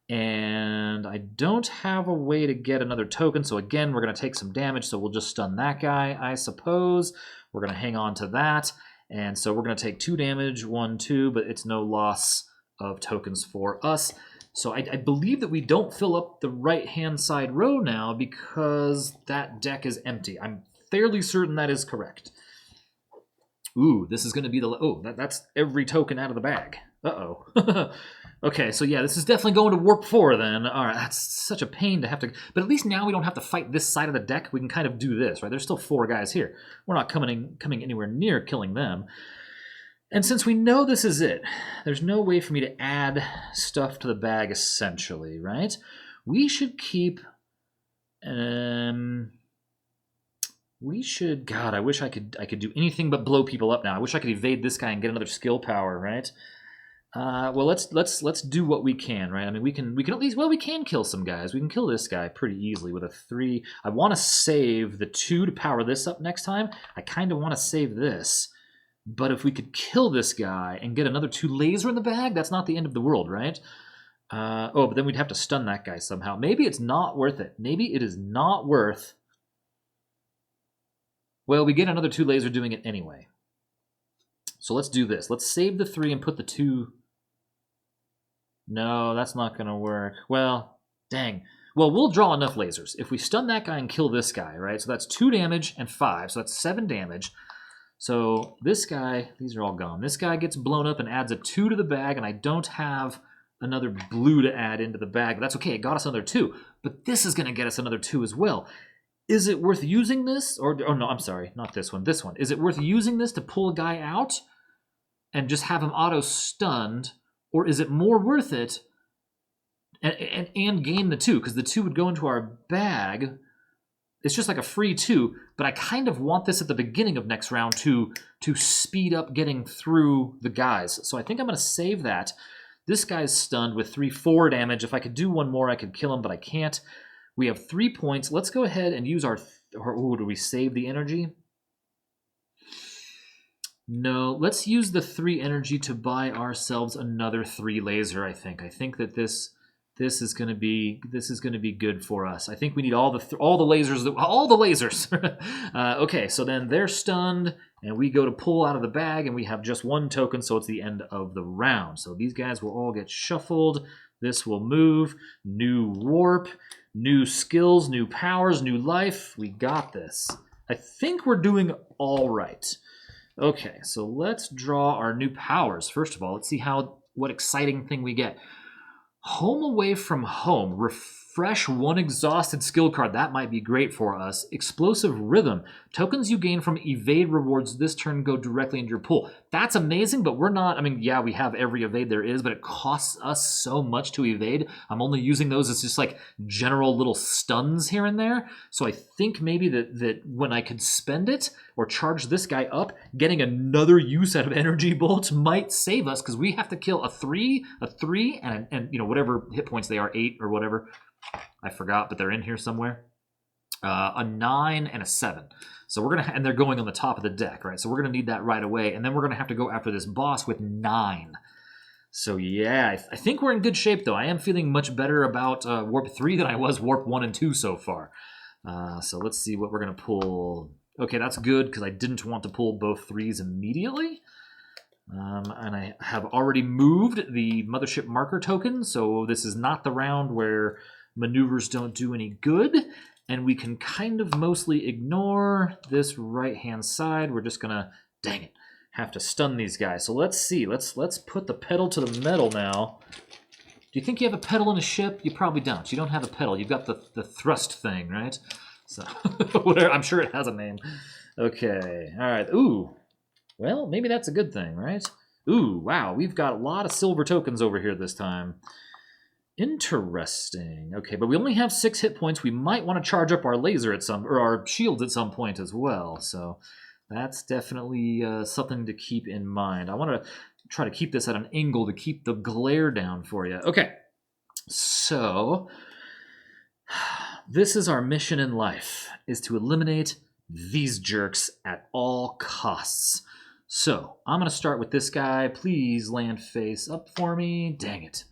And I don't have a way to get another token. So again, we're going to take some damage. So we'll just stun that guy, I suppose. We're going to hang on to that. And so we're going to take 2 damage, 1, 2, but it's no loss of tokens for us. So I believe that we don't fill up the right-hand side row now because that deck is empty. I'm fairly certain that is correct. Ooh, this is going to be the... Oh, that's every token out of the bag. Uh-oh. Okay, so yeah, this is definitely going to warp 4 then. All right, that's such a pain to have to... But at least now we don't have to fight this side of the deck. We can kind of do this, right? There's still 4 guys here. We're not coming anywhere near killing them. And since we know this is it, there's no way for me to add stuff to the bag, essentially, right? We should keep... we should... God, I wish I could do anything but blow people up now. I wish I could evade this guy and get another skill power, right? Well, let's do what we can, right? I mean, we can at least, well, we can kill some guys. We can kill this guy pretty easily with a 3. I want to save the 2 to power this up next time. I kind of want to save this, but if we could kill this guy and get another 2 laser in the bag, that's not the end of the world, right? Oh, but then we'd have to stun that guy somehow. Maybe it's not worth it. Maybe it is not worth. Well, we get another 2 laser doing it anyway. So let's do this. Let's save the 3 and put the 2. No, that's not going to work. Well, dang. Well, we'll draw enough lasers. If we stun that guy and kill this guy, right? So that's 2 damage and 5. So that's 7 damage. So this guy, these are all gone. This guy gets blown up and adds a 2 to the bag, and I don't have another blue to add into the bag. But that's okay. It got us another 2. But this is going to get us another 2 as well. Is it worth using this? Or oh, no, I'm sorry. Not this one. This one. Is it worth using this to pull a guy out and just have him auto-stunned? Or is it more worth it and gain the 2? Because the 2 would go into our bag. It's just like a free 2. But I kind of want this at the beginning of next round to speed up getting through the guys. So I think I'm going to save that. This guy's stunned with 3/4 damage. If I could do one more, I could kill him, but I can't. We have 3 points. Let's go ahead and use our... Oh, do we save the energy? No, let's use the 3 energy to buy ourselves another 3 laser. I think that this is going to be good for us. I think we need all the lasers. All the lasers. Okay, so then they're stunned, and we go to pull out of the bag, and we have just 1 token, so it's the end of the round. So these guys will all get shuffled. This will move. New warp, new skills, new powers, new life. We got this. I think we're doing all right. Okay, so let's draw our new powers. First of all, let's see what exciting thing we get. Home away from home. Refresh 1 exhausted skill card. That might be great for us. Explosive rhythm. Tokens you gain from evade rewards this turn go directly into your pool. That's amazing, but we're not... I mean, yeah, we have every evade there is, but it costs us so much to evade. I'm only using those as just like general little stuns here and there. So I think maybe that when I could spend it or charge this guy up, getting another use out of energy bolts might save us, because we have to kill a 3, and you know, whatever hit points they are, 8 or whatever. I forgot, but they're in here somewhere. A 9 and a 7. So we're gonna, and they're going on the top of the deck, right? So we're gonna need that right away, and then we're gonna have to go after this boss with 9. So yeah, I think we're in good shape, though. I am feeling much better about Warp 3 than I was Warp 1 and 2 so far. So let's see what we're gonna pull. Okay, that's good, because I didn't want to pull both 3s immediately. And I have already moved the mothership marker token, so this is not the round where maneuvers don't do any good, and we can kind of mostly ignore this right-hand side. We're just gonna, dang it, have to stun these guys. So let's see. Let's put the pedal to the metal now. Do you think you have a pedal in a ship? You probably don't. You don't have a pedal. You've got the thrust thing, right? So whatever. I'm sure it has a name. Okay. All right. Ooh. Well, maybe that's a good thing, right? Ooh, wow. We've got a lot of silver tokens over here this time. Interesting. Okay, but we only have 6 hit points. We might want to charge up our laser or our shields at some point as well. So that's definitely something to keep in mind. I want to try to keep this at an angle to keep the glare down for you. Okay, so this is our mission in life, is to eliminate these jerks at all costs. So I'm going to start with this guy. Please land face up for me. Dang it.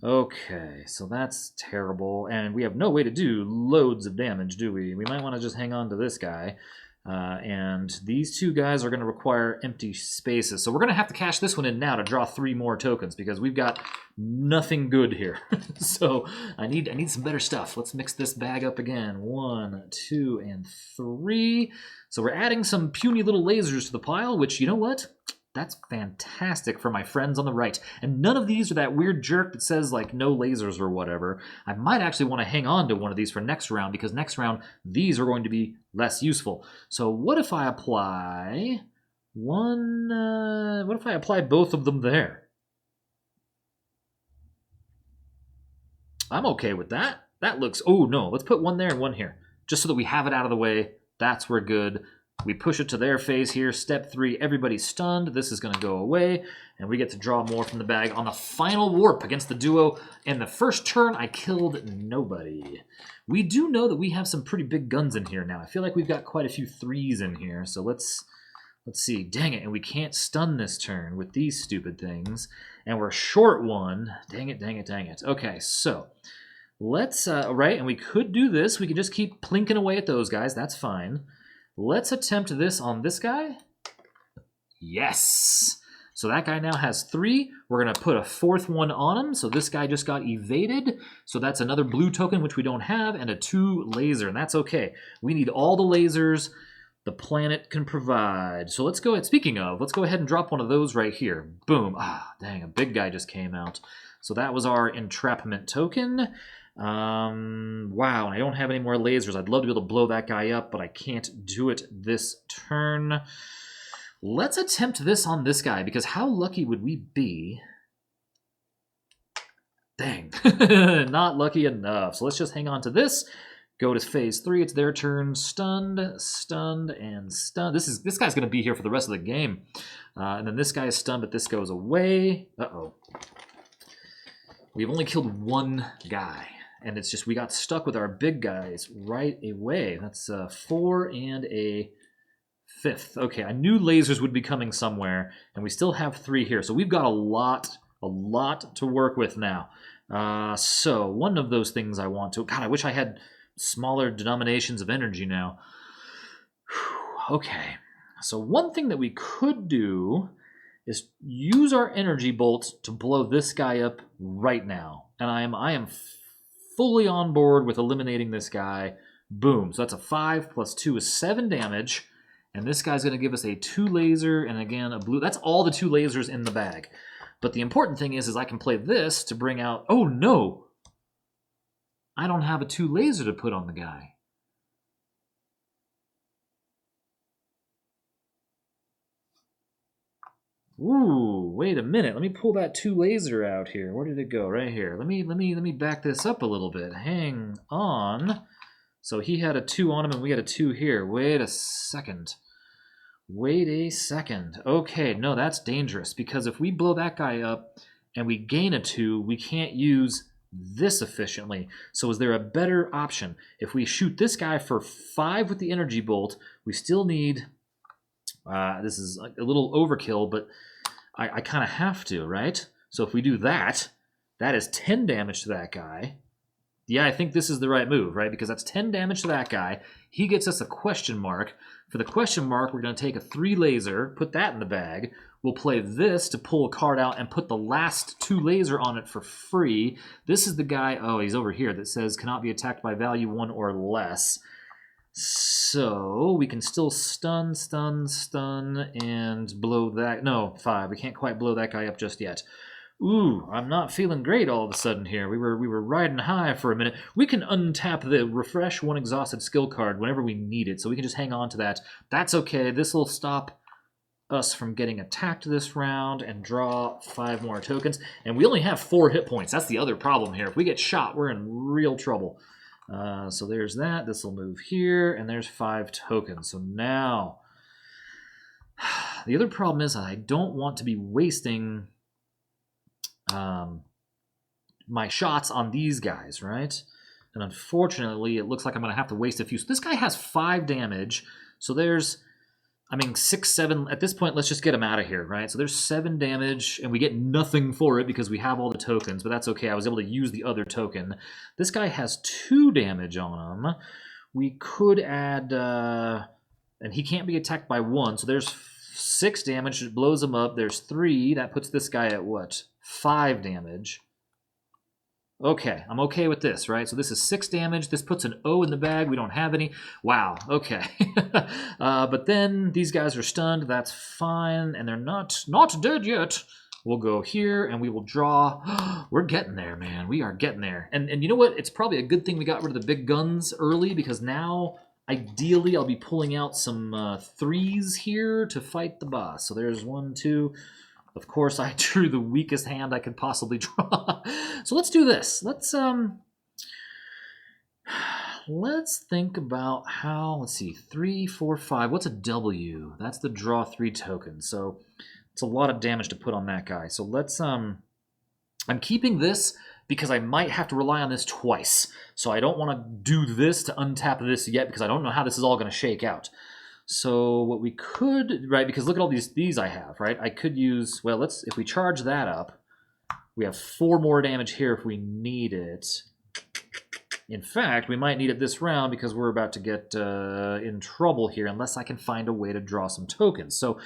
Okay, so that's terrible, and we have no way to do loads of damage, do we? We might want to just hang on to this guy, and these 2 guys are going to require empty spaces, so we're going to have to cash this one in now to draw 3 more tokens, because we've got nothing good here. So I need some better stuff. Let's mix this bag up again. 1, 2, and 3. So we're adding some puny little lasers to the pile, which, you know what? That's fantastic for my friends on the right. And none of these are that weird jerk that says, like, no lasers or whatever. I might actually want to hang on to one of these for next round, because next round, these are going to be less useful. So what if I apply what if I apply both of them there? I'm okay with that. That looks... Oh, no. Let's put one there and one here, just so that we have it out of the way. That's we're good. We push it to their phase here. Step 3, everybody's stunned. This is going to go away, and we get to draw more from the bag on the final warp against the duo. And the first turn, I killed nobody. We do know that we have some pretty big guns in here now. I feel like we've got quite a few 3s in here, so let's see. Dang it, and we can't stun this turn with these stupid things. And we're short 1. Dang it, dang it, dang it. Okay, so let's, right, and we could do this. We could just keep plinking away at those guys. That's fine. Let's attempt this on this guy. Yes! So that guy now has 3. We're going to put a 4th one on him. So this guy just got evaded. So that's another blue token, which we don't have, and a 2 laser, and that's okay. We need all the lasers the planet can provide. So let's go ahead. Speaking of, let's go ahead and drop one of those right here. Boom. Ah, dang, a big guy just came out. So that was our entrapment token. Wow, I don't have any more lasers. I'd love to be able to blow that guy up, but I can't do it this turn. Let's attempt this on this guy, because how lucky would we be? Dang, not lucky enough. So let's just hang on to this. Go to phase 3. It's their turn. Stunned, stunned, and stunned. This guy's going to be here for the rest of the game. And then this guy is stunned, but this goes away. Uh-oh. We've only killed 1 guy. And it's just we got stuck with our big guys right away. That's 4 and a 5th. Okay, I knew lasers would be coming somewhere, and we still have 3 here. So we've got a lot to work with now. So one of those things I want to... God, I wish I had smaller denominations of energy now. Whew, okay, so one thing that we could do is use our energy bolt to blow this guy up right now. And I am fully on board with eliminating this guy. Boom. So that's a 5 plus 2 is 7 damage. And this guy's going to give us a 2 laser and again a blue. That's all the 2 lasers in the bag. But the important thing is I can play this to bring out... Oh, no! I don't have a 2 laser to put on the guy. Ooh, wait a minute. Let me pull that 2 laser out here. Where did it go? Right here. Let me back this up a little bit. Hang on. So he had a 2 on him and we had a 2 here. Wait a second. Wait a second. Okay, no, that's dangerous because if we blow that guy up and we gain a 2, we can't use this efficiently. So is there a better option? If we shoot this guy for 5 with the energy bolt, we still need... this is a little overkill, but I kind of have to, right? So if we do that, that is 10 damage to that guy. Yeah, I think this is the right move, right? Because that's 10 damage to that guy. He gets us a question mark. For the question mark, we're going to take a 3 laser, put that in the bag. We'll play this to pull a card out and put the last 2 laser on it for free. This is the guy, oh, he's over here, that says cannot be attacked by value 1 or less. So we can still stun, and blow that. No, 5. We can't quite blow that guy up just yet. Ooh, I'm not feeling great all of a sudden here. We were riding high for a minute. We can untap the refresh 1 exhausted skill card whenever we need it, so we can just hang on to that. That's okay. This will stop us from getting attacked this round and draw 5 more tokens. And we only have 4 hit points. That's the other problem here. If we get shot, we're in real trouble. So there's that. This will move here, and there's 5 tokens. So now, the other problem is I don't want to be wasting my shots on these guys, right? And unfortunately, it looks like I'm going to have to waste a few. So this guy has 5 damage. So there's, I mean, 6, 7. At this point, let's just get him out of here, right? So there's 7 damage, and we get nothing for it because we have all the tokens, but that's okay. I was able to use the other token. This guy has 2 damage on him. We could add, and he can't be attacked by 1, so there's 6 damage. It blows him up. There's 3. That puts this guy at what? 5 damage. Okay, I'm okay with this, right? So this is 6 damage. This puts an O in the bag. We don't have any. Wow, okay. But then these guys are stunned. That's fine, and they're not dead yet. We'll go here, and we will draw. We're getting there, man. We are getting there. And you know what? It's probably a good thing we got rid of the big guns early, because now, ideally, I'll be pulling out some 3s here to fight the boss. So there's 1, 2... Of course, I drew the weakest hand I could possibly draw. So let's do this. Let's let's think about how, let's see, 3, 4, 5. What's a W? That's the draw 3 token. So it's a lot of damage to put on that guy. So let's, I'm keeping this because I might have to rely on this twice. So I don't want to do this to untap this yet because I don't know how this is all going to shake out. So what we could, right, because look at all these I have, right? I could use, well, let's, if we charge that up, we have 4 more damage here if we need it. In fact, we might need it this round because we're about to get in trouble here unless I can find a way to draw some tokens. So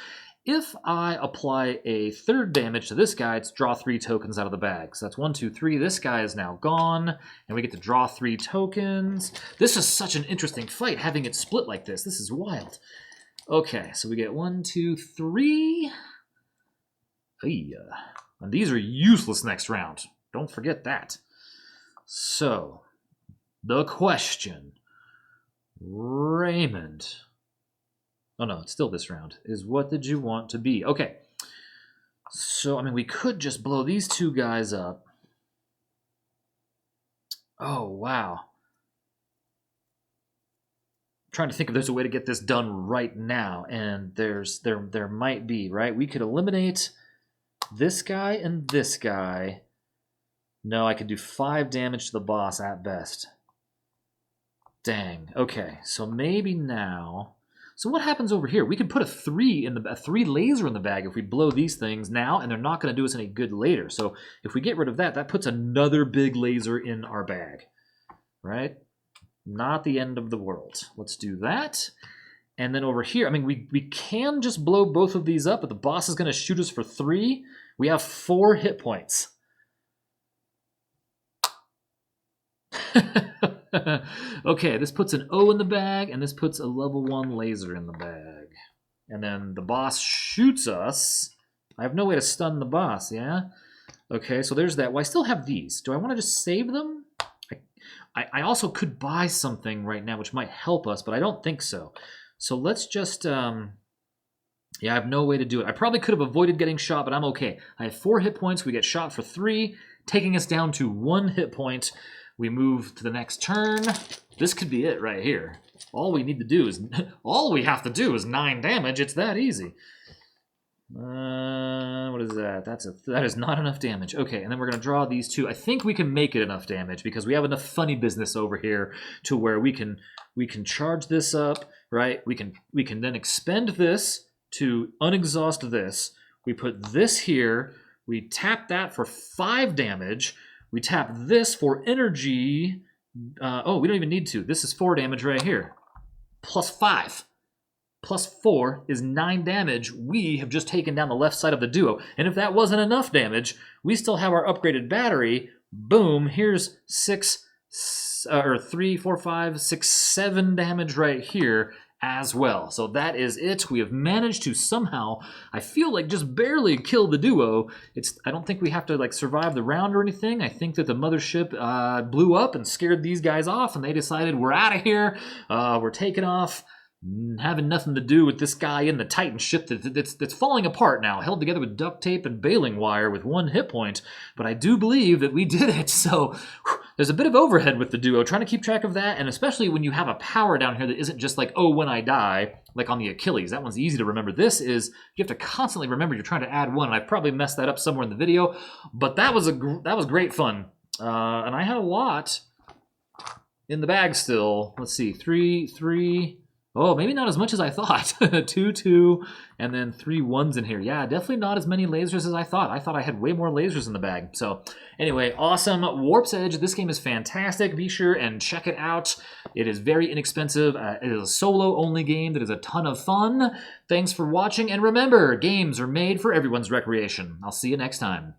if I apply a 3rd damage to this guy, it's draw 3 tokens out of the bag. So that's 1, 2, 3. This guy is now gone, and we get to draw 3 tokens. This is such an interesting fight, having it split like this. This is wild. Okay, so we get 1, 2, 3. And these are useless next round. Don't forget that. So, the question, Raymond... Oh no, it's still this round. Is what did you want to be? Okay. So, I mean, we could just blow these 2 guys up. Oh, wow. I'm trying to think if there's a way to get this done right now. And there might be, right? We could eliminate this guy and this guy. No, I could do 5 damage to the boss at best. Dang. Okay, so maybe now... So what happens over here? We could put a 3 laser in the bag if we blow these things now, and they're not going to do us any good later. So if we get rid of that, that puts another big laser in our bag, right? Not the end of the world. Let's do that. And then over here, I mean, we can just blow both of these up, but the boss is going to shoot us for 3. We have 4 hit points. Okay, this puts an O in the bag, and this puts a level 1 laser in the bag. And then the boss shoots us. I have no way to stun the boss, yeah? Okay, so there's that. Well, I still have these. Do I want to just save them? I also could buy something right now, which might help us, but I don't think so. So let's just... yeah, I have no way to do it. I probably could have avoided getting shot, but I'm okay. I have 4 hit points. We get shot for 3, taking us down to 1 hit point. We move to the next turn. This could be it right here. All we need to do is... all we have to do is 9 damage. It's that easy. What is that? That is not enough damage. Okay, and then we're going to draw these 2. I think we can make it enough damage because we have enough funny business over here to where we can charge this up, right? We can then expend this to unexhaust this. We put this here. We tap that for 5 damage. We tap this for energy. Oh, we don't even need to. This is 4 damage right here. Plus 5. Plus 4 is 9 damage. We have just taken down the left side of the duo. And if that wasn't enough damage, we still have our upgraded battery. Boom, here's 3, 4, 5, 6, 7 damage right here as well. So that is it. We have managed to somehow, I feel like, just barely kill the duo. I don't think we have to like survive the round or anything. I think that the mothership blew up and scared these guys off, and they decided we're out of here. We're taking off. Having nothing to do with this guy in the Titan ship that's falling apart now, held together with duct tape and baling wire with 1 hit point. But I do believe that we did it, so there's a bit of overhead with the duo, trying to keep track of that, and especially when you have a power down here that isn't just like, oh, when I die, like on the Achilles. That one's easy to remember. This is, you have to constantly remember you're trying to add 1, and I probably messed that up somewhere in the video, but that was great fun. And I had a lot in the bag still. Let's see, 3... Oh, maybe not as much as I thought. 2, 2, and then 3 1s in here. Yeah, definitely not as many lasers as I thought. I thought I had way more lasers in the bag. So anyway, awesome. Warp's Edge. This game is fantastic. Be sure and check it out. It is very inexpensive. It is a solo-only game that is a ton of fun. Thanks for watching. And remember, games are made for everyone's recreation. I'll see you next time.